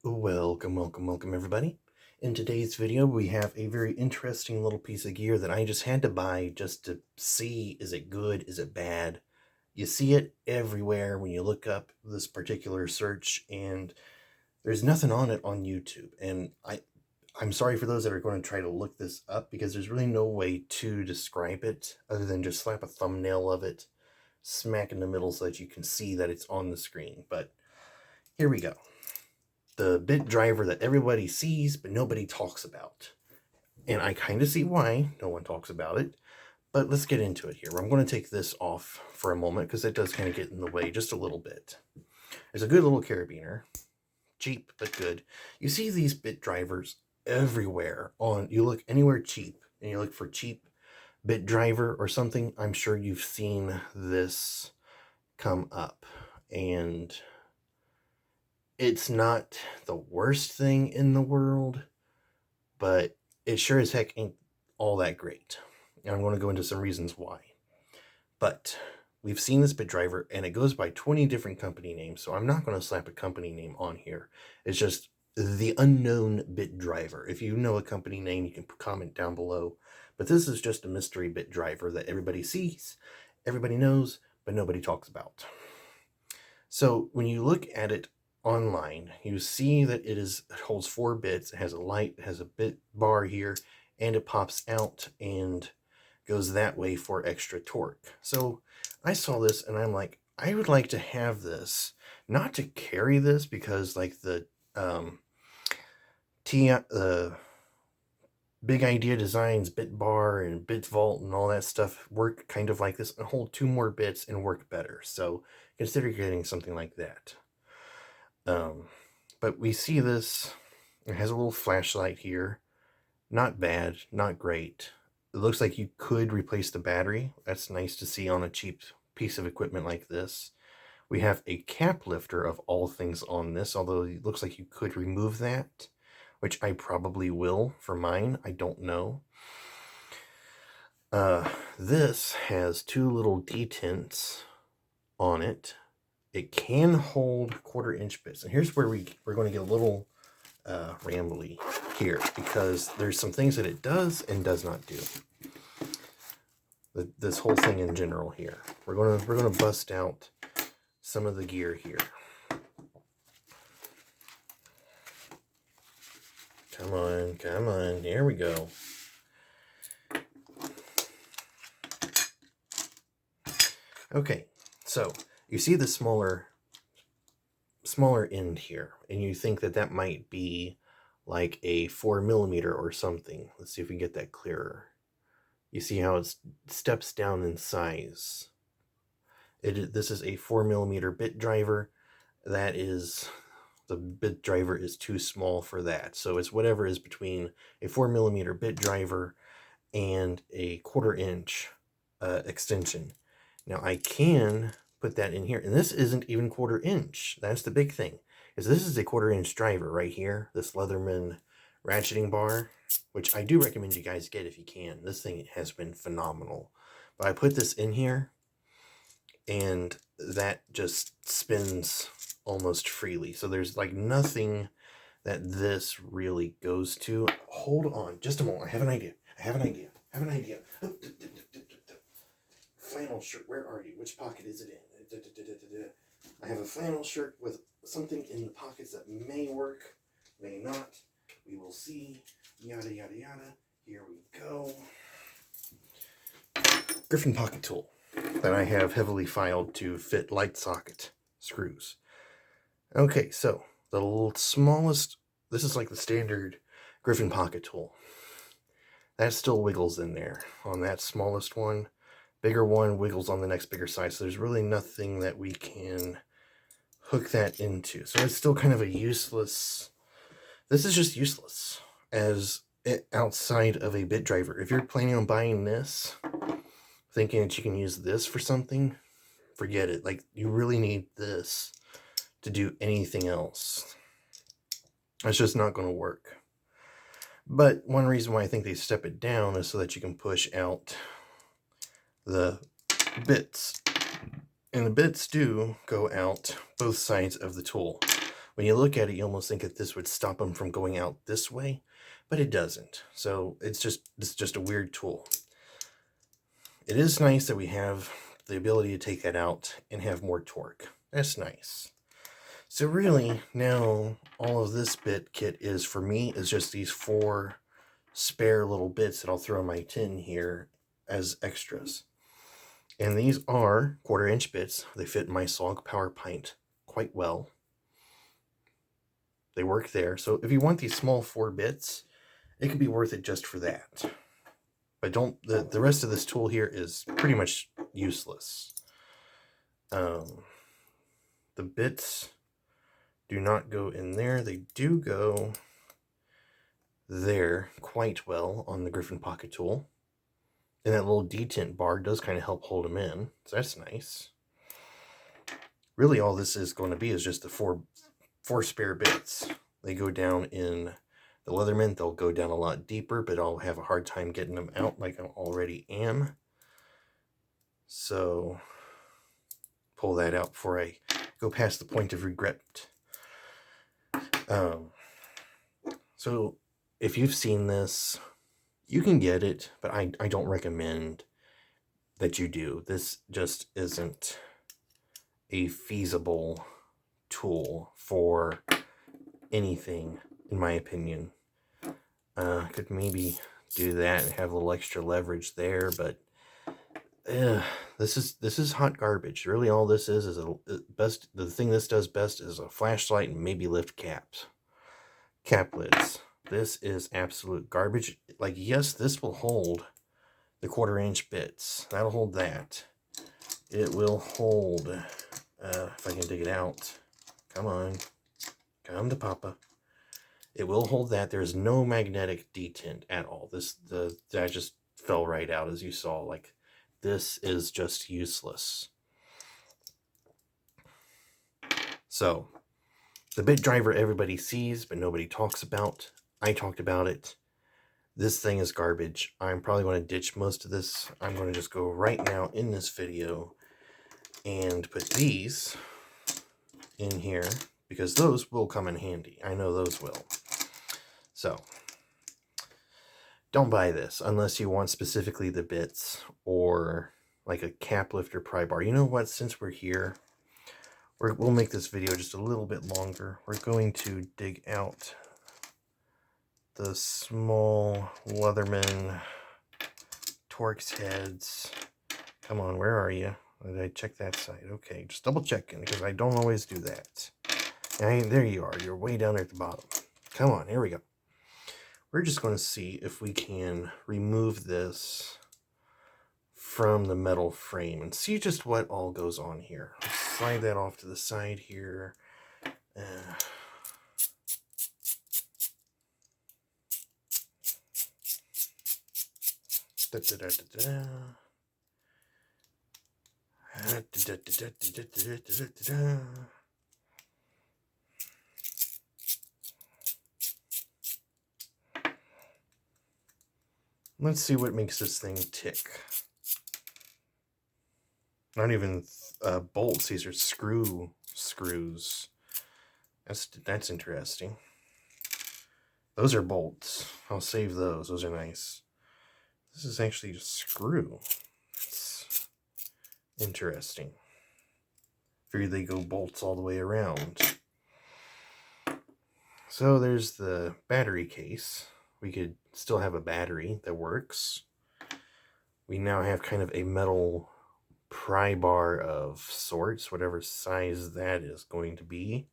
Welcome everybody. In today's video, we have a very interesting little piece of gear that I just had to buy just to see, is it good, is it bad? You see it everywhere when you look up this particular search, and there's nothing on it on YouTube. And I'm sorry for those that are going to try to look this up, because there's really no way to describe it other than just slap a thumbnail of it smack in the middle so that you can see that it's on the screen. But here we go. The bit driver that everybody sees but nobody talks about. And I kind of see why no one talks about it, but let's get into it here. I'm going to take this off for a moment because it does kind of get in the way just a little bit. It's a good little carabiner, cheap but good. You see these bit drivers everywhere. You look anywhere cheap and you look for cheap bit driver or something, I'm sure you've seen this come up. And it's not the worst thing in the world, but it sure as heck ain't all that great. And I'm going to go into some reasons why. But we've seen this bit driver, and it goes by 20 different company names, so I'm not going to slap a company name on here. It's just the unknown bit driver. If you know a company name, you can comment down below. But this is just a mystery bit driver that everybody sees, everybody knows, but nobody talks about. So when you look at it online, you see that it holds 4 bits. It has a light, it has a bit bar here, and it pops out and goes that way for extra torque. So I saw this and I'm like, I would like to have this, not to carry this, because like the Big Idea Designs bit bar and bit vault and all that stuff work kind of like this and hold 2 more bits and work better. So consider getting something like that. But we see this, it has a little flashlight here. Not bad, not great. It looks like you could replace the battery. That's nice to see on a cheap piece of equipment like this. We have a cap lifter of all things on this, although it looks like you could remove that, which I probably will for mine. I don't know. This has 2 little detents on it. It can hold 1/4 inch bits. And here's where we're going to get a little rambly here, because there's some things that it does and does not do. This whole thing in general here. We're going to bust out some of the gear here. Come on. Here we go. Okay, so you see the smaller end here, and you think that might be like a 4mm or something. Let's see if we can get that clearer. You see how it steps down in size. This is a 4mm bit driver. The bit driver is too small for that. So it's whatever is between a 4mm bit driver and a 1/4 inch extension. Now I can put that in here, and this isn't even 1/4 inch. That's the big thing, is this is a 1/4 inch driver right here, this Leatherman ratcheting bar, which I do recommend you guys get if you can. This thing has been phenomenal. But I put this in here, and that just spins almost freely. So there's like nothing that this really goes to. Hold on just a moment. I have an idea. Flannel shirt, where are you? Which pocket is it in? I have a flannel shirt with something in the pockets that may work, may not. We will see. Yada, yada, yada. Here we go. Griffin pocket tool that I have heavily filed to fit light socket screws. Okay, so the smallest, this is like the standard Griffin pocket tool. That still wiggles in there on that smallest one. Bigger one wiggles on the next bigger size, so there's really nothing that we can hook that into. So it's still kind of a useless, this is just useless as outside of a bit driver. If you're planning on buying this, thinking that you can use this for something, forget it. Like, you really need this to do anything else. It's just not going to work. But one reason why I think they step it down is so that you can push out the bits. And the bits do go out both sides of the tool. When you look at it, you almost think that this would stop them from going out this way, but it doesn't. So it's just a weird tool. It is nice that we have the ability to take that out and have more torque. That's nice. So really, now all of this bit kit is, for me, is just these 4 spare little bits that I'll throw in my tin here as extras. And these are 1/4-inch bits. They fit in my Slog Power Pint quite well. They work there. So if you want these small 4 bits, it could be worth it just for that. But don't, the rest of this tool here is pretty much useless. The bits do not go in there. They do go there quite well on the Griffin Pocket Tool. And that little detent bar does kind of help hold them in. So that's nice. Really all this is going to be is just the four spare bits. They go down in the Leatherman. They'll go down a lot deeper, but I'll have a hard time getting them out like I already am. So pull that out before I go past the point of regret. So if you've seen this, you can get it, but I don't recommend that you do. This just isn't a feasible tool for anything, in my opinion. Could maybe do that and have a little extra leverage there, but this is hot garbage. Really, all this is the thing this does best is a flashlight and maybe lift cap lids. This is absolute garbage. Like, yes, this will hold the 1/4-inch bits. That'll hold that. It will hold, if I can dig it out. Come on. Come to Papa. It will hold that. There's no magnetic detent at all. That just fell right out, as you saw. Like, this is just useless. So, the bit driver everybody sees, but nobody talks about. I talked about it. This thing is garbage. I'm probably going to ditch most of this. I'm going to just go right now in this video and put these in here, because those will come in handy. I know those will. So, don't buy this unless you want specifically the bits or like a cap lifter pry bar. You know what? Since we're here, we'll make this video just a little bit longer. We're going to dig out the small Leatherman Torx heads. Come on, where are you? Did I check that side? Okay, just double checking, because I don't always do that. There you are. You're way down there at the bottom. Come on, here we go. We're just going to see if we can remove this from the metal frame and see just what all goes on here. Let's slide that off to the side here. Let's see what makes this thing tick. Not even bolts, these are screws. That's interesting. Those are bolts. I'll save those. Those are nice. This is actually a screw. It's interesting. Figured they go bolts all the way around. So there's the battery case. We could still have a battery that works. We now have kind of a metal pry bar of sorts, whatever size that is going to be.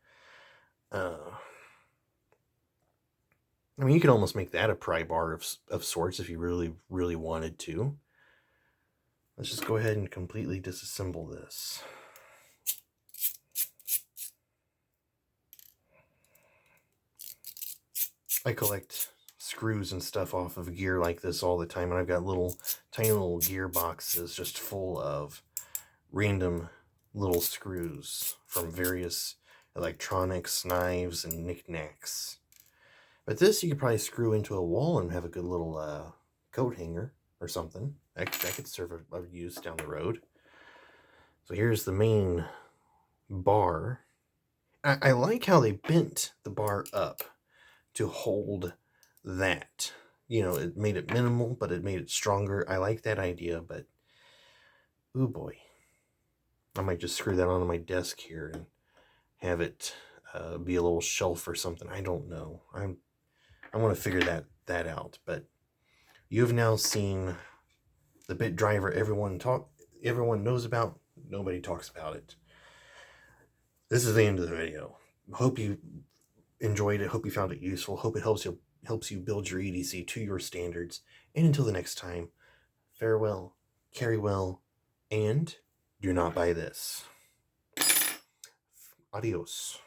I mean, you could almost make that a pry bar of sorts if you really, really wanted to. Let's just go ahead and completely disassemble this. I collect screws and stuff off of gear like this all the time, and I've got tiny little gear boxes just full of random little screws from various electronics, knives, and knickknacks. But this you could probably screw into a wall and have a good little coat hanger or something. That could serve a use down the road. So here's the main bar. I like how they bent the bar up to hold that. You know, it made it minimal, but it made it stronger. I like that idea, but oh boy. I might just screw that onto my desk here and have it be a little shelf or something. I don't know. I want to figure that out. But you've now seen the bit driver everyone knows about. Nobody talks about it. This is the end of the video. Hope you enjoyed it. Hope you found it useful. Hope it helps you build your EDC to your standards. And until the next time, farewell, carry well, and do not buy this. Adios.